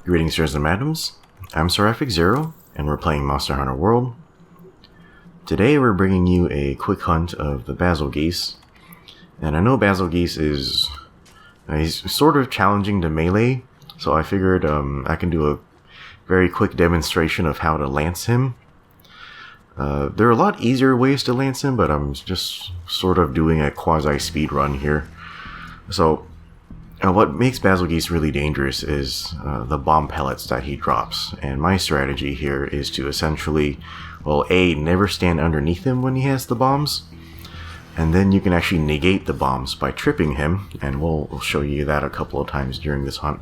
Greetings, sirs and madams. I'm Seraphic Zero, and we're playing Monster Hunter World. Today we're bringing you a quick hunt of the Bazelgeuse. And I know Bazelgeuse is... he's sort of challenging to melee, so I figured I can do a very quick demonstration of how to lance him. There are a lot easier ways to lance him, but I'm just sort of doing a quasi-speed run here. So... what makes Bazelgeuse really dangerous is the bomb pellets that he drops, and my strategy here is to essentially, well, A, never stand underneath him when he has the bombs, and then you can actually negate the bombs by tripping him, and we'll show you that a couple of times during this hunt.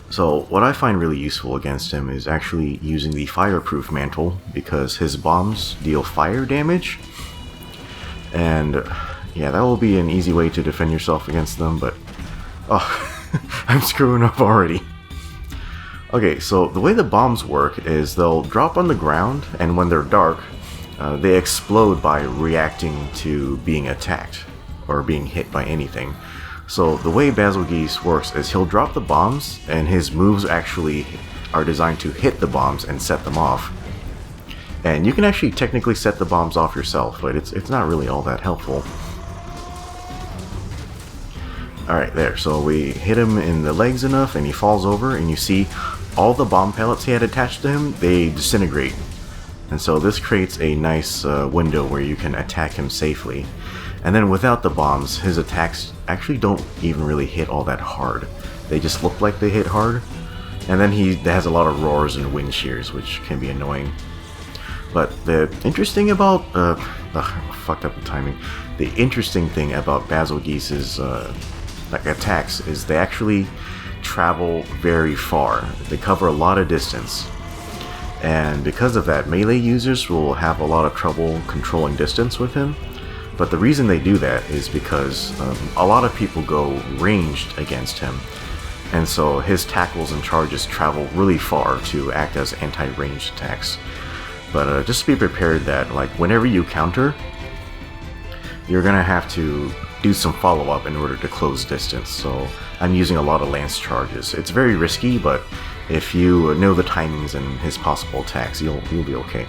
So what I find really useful against him is actually using the fireproof mantle, because his bombs deal fire damage, and... yeah, that will be an easy way to defend yourself against them, but... oh, I'm screwing up already. Okay, so the way the bombs work is they'll drop on the ground, and when they're dark, they explode by reacting to being attacked, or being hit by anything. So the way Bazelgeuse works is he'll drop the bombs, and his moves actually are designed to hit the bombs and set them off. And you can actually technically set the bombs off yourself, but it's not really all that helpful. Alright, there, so we hit him in the legs enough and he falls over, and you see all the bomb pellets he had attached to him, they disintegrate. And so this creates a nice window where you can attack him safely. And then without the bombs, his attacks actually don't even really hit all that hard. They just look like they hit hard. And then he has a lot of roars and wind shears, which can be annoying. But the interesting about... fucked up the timing. The interesting thing about Bazelgeuse's attacks is they actually travel very far. They cover a lot of distance, and because of that, melee users will have a lot of trouble controlling distance with him. But the reason they do that is because a lot of people go ranged against him, and so his tackles and charges travel really far to act as anti-ranged attacks. But just be prepared that, like, whenever you counter, you're gonna have to do some follow-up in order to close distance, so I'm using a lot of lance charges. It's very risky, but if you know the timings and his possible attacks, you'll be okay.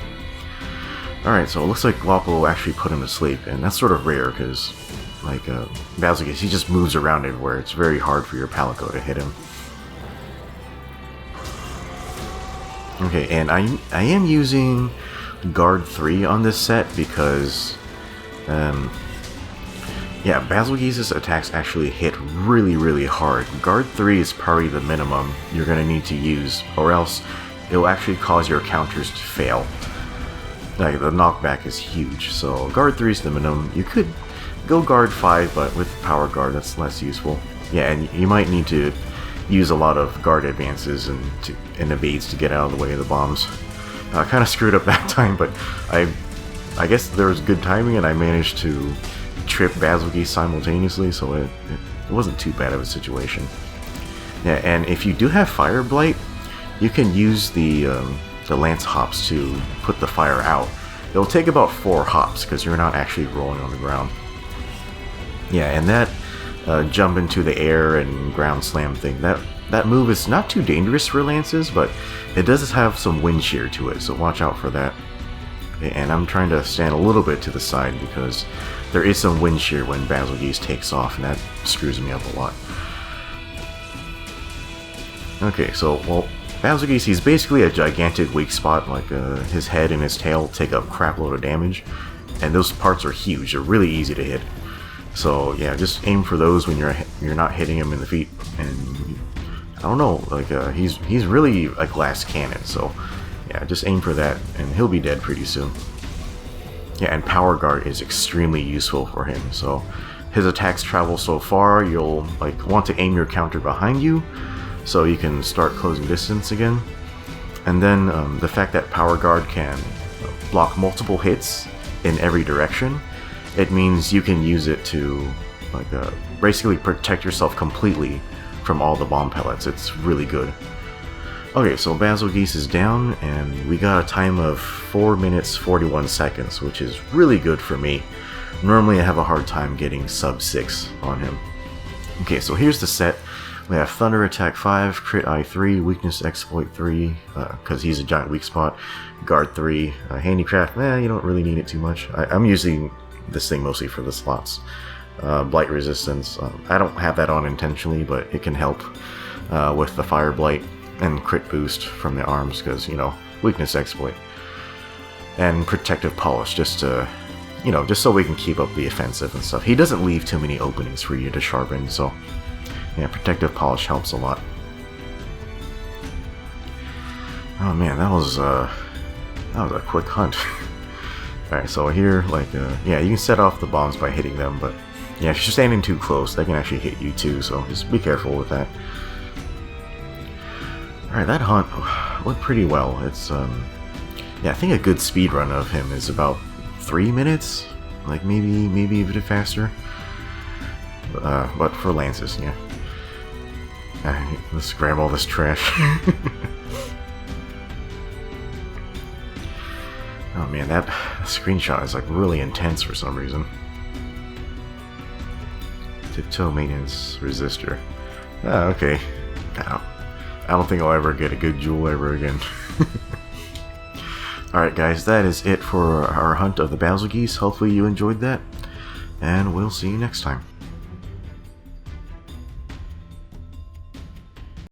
Alright, so it looks like Guapo actually put him to sleep, and that's sort of rare, because, like, Bazelgeuse, he just moves around everywhere. It's very hard for your Palico to hit him. Okay, and I am using Guard 3 on this set because... yeah, Bazelgeuse's attacks actually hit really hard. Guard 3 is probably the minimum you're going to need to use, or else it will actually cause your counters to fail. Like, the knockback is huge, so Guard 3 is the minimum. You could go Guard 5, but with Power Guard that's less useful. Yeah, and you might need to use a lot of Guard advances and evades to get out of the way of the bombs. I kind of screwed up that time, but I guess there was good timing and I managed to trip Bazelgeuse simultaneously, so it wasn't too bad of a situation. Yeah, and if you do have Fire Blight, you can use the Lance Hops to put the fire out. It'll take about 4 hops, because you're not actually rolling on the ground. Yeah, and that jump into the air and ground slam thing, that move is not too dangerous for Lances, but it does have some wind shear to it, so watch out for that. And I'm trying to stand a little bit to the side because there is some wind shear when Bazelgeuse takes off, and that screws me up a lot. Okay, so, well, Bazelgeuse, he's basically a gigantic weak spot, like his head and his tail take a crap load of damage, and those parts are huge, they're really easy to hit. So, yeah, just aim for those when you're not hitting him in the feet, and I don't know, like, he's really a glass cannon, so... yeah, just aim for that, and he'll be dead pretty soon. Yeah, and Power Guard is extremely useful for him, so his attacks travel so far, you'll want to aim your counter behind you, so you can start closing distance again. And then the fact that Power Guard can block multiple hits in every direction, it means you can use it to basically protect yourself completely from all the bomb pellets. It's really good. Okay, so Bazelgeuse is down, and we got a time of 4 minutes 41 seconds, which is really good for me. Normally I have a hard time getting sub 6 on him. Okay, so here's the set. We have Thunder Attack 5, Crit I 3, Weakness Exploit 3, because he's a giant weak spot, Guard 3, Handicraft, you don't really need it too much. I'm using this thing mostly for the slots. Blight Resistance, I don't have that on intentionally, but it can help with the Fire Blight and Crit Boost from the arms, because, you know, Weakness Exploit. And Protective Polish, just to, you know, just so we can keep up the offensive and stuff. He doesn't leave too many openings for you to sharpen, so yeah, Protective Polish helps a lot. Oh man, that was a quick hunt. Alright, so here, like, yeah, you can set off the bombs by hitting them, but yeah, if you're standing too close, they can actually hit you too, so just be careful with that. Alright, that hunt went pretty well. It's, yeah, I think a good speed run of him is about 3 minutes, like maybe a bit faster. But for lances, yeah. Let's grab all this trash. Oh man, that screenshot is like really intense for some reason. Tiptoe maintenance resistor. Ah, okay. I don't think I'll ever get a good jewel ever again. Alright guys, that is it for our hunt of the Bazelgeuse. Hopefully you enjoyed that, and we'll see you next time.